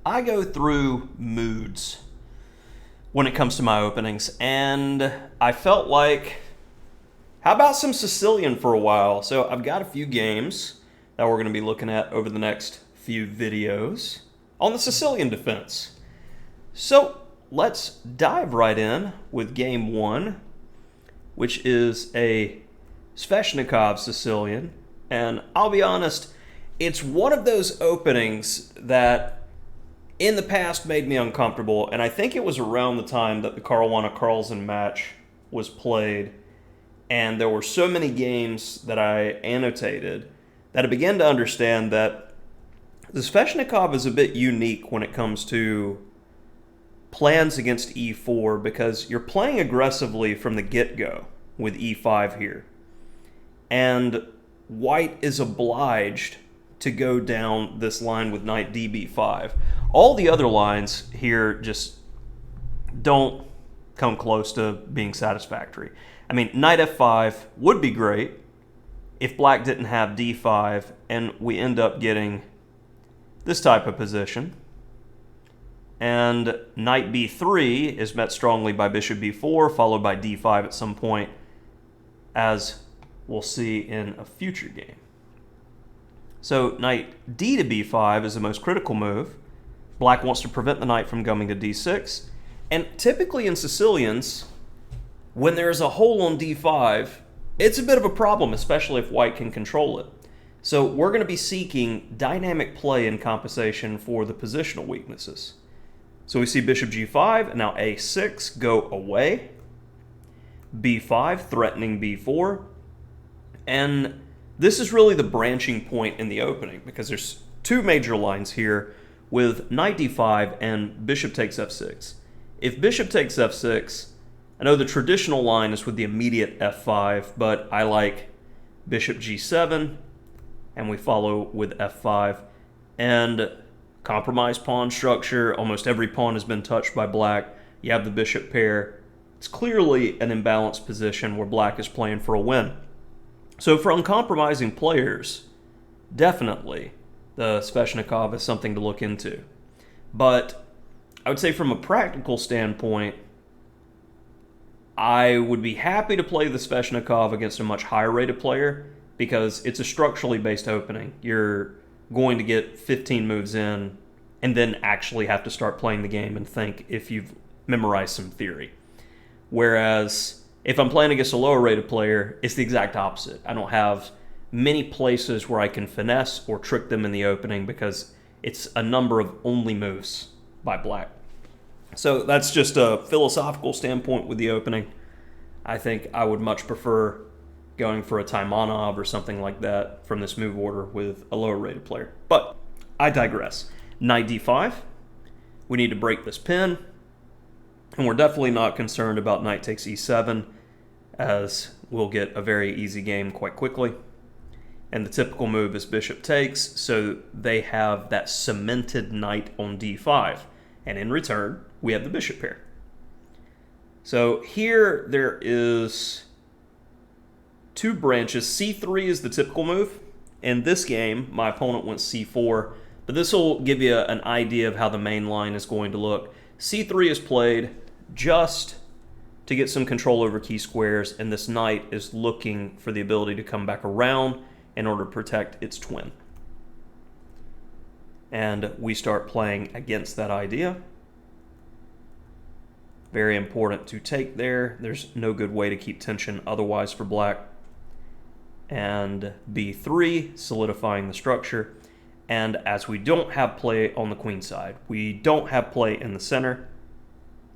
I go through moods when it comes to my openings, and I felt like, how about some Sicilian for a while? So I've got a few games that we're going to be looking at over the next few videos on the Sicilian Defense. So let's dive right in with game one, which is a Sveshnikov Sicilian. And I'll be honest, it's one of those openings that in the past made me uncomfortable, and I think it was around the time that the Caruana-Carlsen match was played, and there were so many games that I annotated that I began to understand that the Sveshnikov is a bit unique when it comes to plans against e4, because you're playing aggressively from the get-go with e5 here, and white is obliged to go down this line with knight db5. All the other lines here just don't come close to being satisfactory. I mean, knight f5 would be great if black didn't have d5, and we end up getting this type of position. And knight b3 is met strongly by bishop b4, followed by d5 at some point, as we'll see in a future game. So knight d to b5 is the most critical move. Black wants to prevent the knight from coming to d6. And typically in Sicilians, when there's a hole on d5, it's a bit of a problem, especially if white can control it. So we're going to be seeking dynamic play in compensation for the positional weaknesses. So we see bishop g5, and now a6, go away. b5, threatening b4. And this is really the branching point in the opening, because there's two major lines here with knight d5 and bishop takes f6. If bishop takes f6, I know the traditional line is with the immediate f5, but I like bishop g7, and we follow with f5. And compromise pawn structure, almost every pawn has been touched by black. You have the bishop pair. It's clearly an imbalanced position where black is playing for a win. So for uncompromising players, definitely the Sveshnikov is something to look into. But I would say from a practical standpoint, I would be happy to play the Sveshnikov against a much higher rated player, because it's a structurally based opening. You're going to get 15 moves in and then actually have to start playing the game and think if you've memorized some theory. Whereas if I'm playing against a lower rated player, it's the exact opposite. I don't have many places where I can finesse or trick them in the opening, because it's a number of only moves by black. So that's just a philosophical standpoint with the opening. I think I would much prefer going for a Taimanov or something like that from this move order with a lower rated player. But I digress. Knight d5. We need to break this pin. And we're definitely not concerned about knight takes e7, as we'll get a very easy game quite quickly. And the typical move is bishop takes, so they have that cemented knight on d5. And in return, we have the bishop pair. So here there is two branches. c3 is the typical move. In this game, my opponent went c4, but this will give you an idea of how the main line is going to look. c3 is played just to get some control over key squares, and this knight is looking for the ability to come back around in order to protect its twin. And we start playing against that idea. Very important to take there. There's no good way to keep tension otherwise for black. And b3, solidifying the structure. And as we don't have play on the queen side, we don't have play in the center,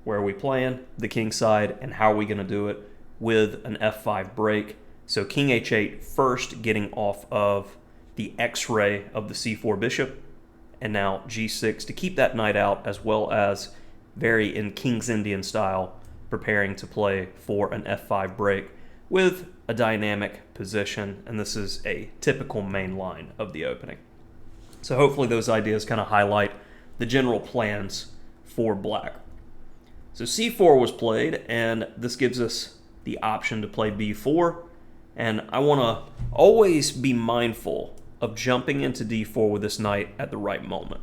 where are we playing? The king side. And how are we going to do it? With an f5 break. So king h8 first, getting off of the x-ray of the c4 bishop. And now g6 to keep that knight out, as well as very in King's Indian style, preparing to play for an f5 break with a dynamic position. And this is a typical main line of the opening. So hopefully those ideas kind of highlight the general plans for black. So c4 was played, and this gives us the option to play b4. And I want to always be mindful of jumping into d4 with this knight at the right moment.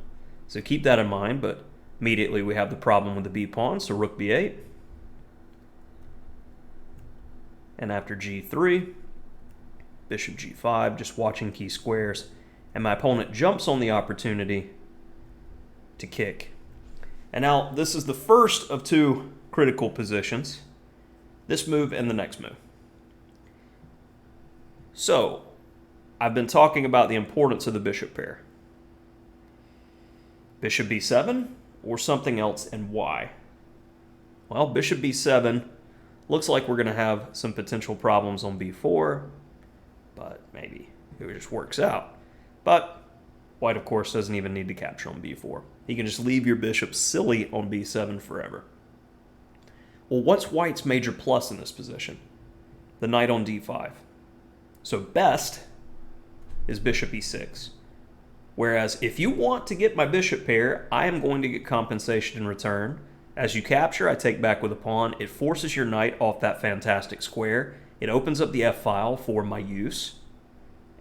So keep that in mind, but immediately we have the problem with the b pawn, so rook b8. And after g3, bishop g5, just watching key squares. And my opponent jumps on the opportunity to kick. And now this is the first of two critical positions, this move and the next move. So, I've been talking about the importance of the bishop pair. Bishop b7 or something else, and why? Well, bishop b7 looks like we're going to have some potential problems on b4, but maybe it just works out. But white, of course, doesn't even need to capture on b4. He can just leave your bishop silly on b7 forever. Well, what's white's major plus in this position? The knight on d5. So best is bishop e6. Whereas if you want to get my bishop pair, I am going to get compensation in return. As you capture, I take back with a pawn. It forces your knight off that fantastic square. It opens up the f-file for my use.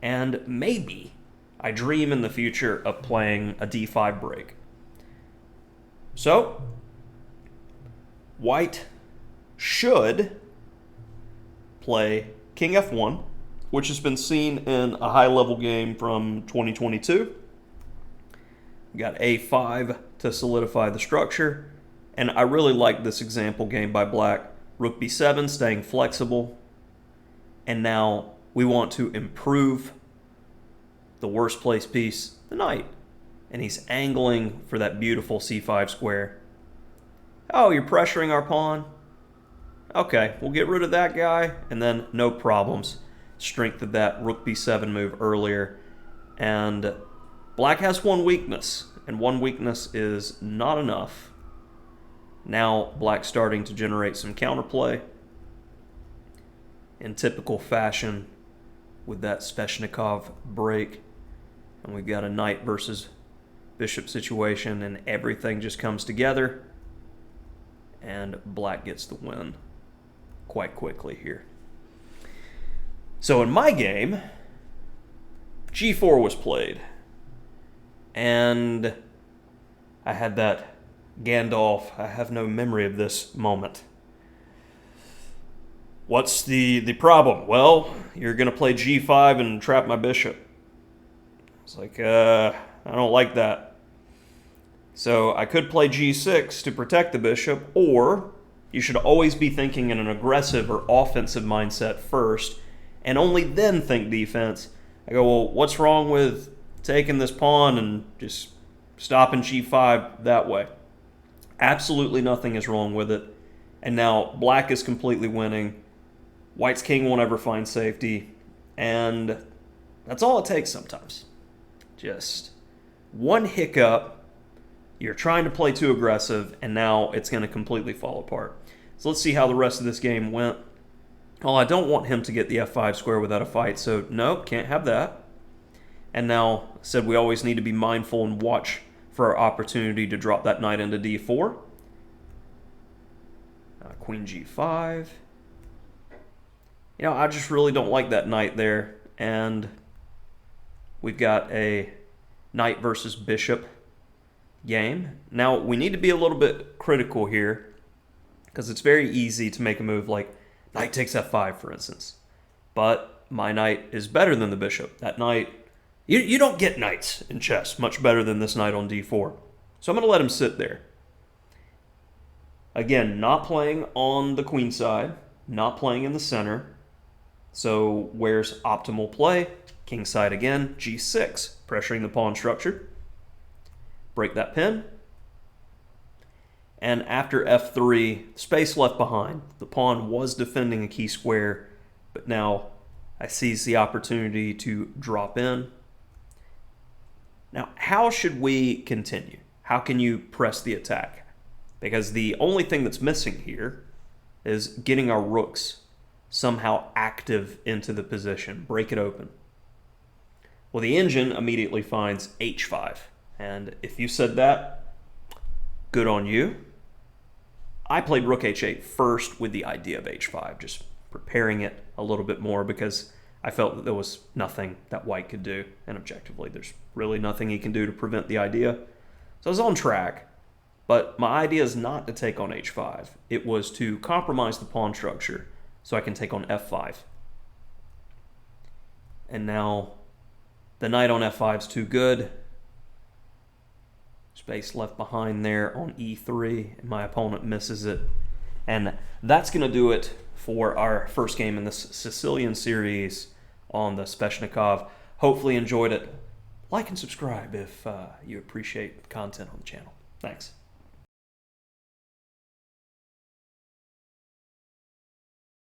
And maybe I dream in the future of playing a d5 break. So, white should play king f1, which has been seen in a high-level game from 2022. We got a5 to solidify the structure. And I really like this example game by black. Rook b7, staying flexible. And now we want to improve the worst placed piece, the knight. And he's angling for that beautiful c5 square. Oh, you're pressuring our pawn? Okay, we'll get rid of that guy, and then no problems. Strength of that rook b7 move earlier. And black has one weakness, and one weakness is not enough. Now black's starting to generate some counterplay in typical fashion with that Sveshnikov break. And we've got a knight versus bishop situation, and everything just comes together. And black gets the win quite quickly here. So in my game, g4 was played. And I had that Gandalf, I have no memory of this moment. What's the problem? Well, you're going to play g5 and trap my bishop. It's like, I don't like that. So I could play g6 to protect the bishop, or you should always be thinking in an aggressive or offensive mindset first, and only then think defense. I go, well, what's wrong with taking this pawn and just stopping g5 that way? Absolutely nothing is wrong with it. And now black is completely winning. White's king won't ever find safety. And that's all it takes sometimes. Just one hiccup. You're trying to play too aggressive, and now it's going to completely fall apart. So let's see how the rest of this game went. Well, I don't want him to get the f5 square without a fight, so nope, can't have that. And now, I said we always need to be mindful and watch for our opportunity to drop that knight into d4. Queen g5. You know, I just really don't like that knight there. And we've got a knight versus bishop game. Now, we need to be a little bit critical here, because it's very easy to make a move like knight takes f5, for instance. But my knight is better than the bishop. That knight, you don't get knights in chess much better than this knight on d4. So I'm going to let him sit there. Again, not playing on the queen side, not playing in the center. So where's optimal play? King side again, g6, pressuring the pawn structure. Break that pin. And after f3, space left behind. The pawn was defending a key square, but now I seize the opportunity to drop in. Now, how should we continue? How can you press the attack? Because the only thing that's missing here is getting our rooks somehow active into the position. Break it open. Well, the engine immediately finds h5. And if you said that, good on you. I played rook h8 first with the idea of h5, just preparing it a little bit more because I felt that there was nothing that white could do. And objectively, there's really nothing he can do to prevent the idea. So I was on track, but my idea is not to take on h5. It was to compromise the pawn structure so I can take on f5. And now the knight on f5 is too good. Space left behind there on e3, and my opponent misses it. And that's going to do it for our first game in this Sicilian series on the Sveshnikov. Hopefully enjoyed it. Like and subscribe if you appreciate content on the channel. Thanks.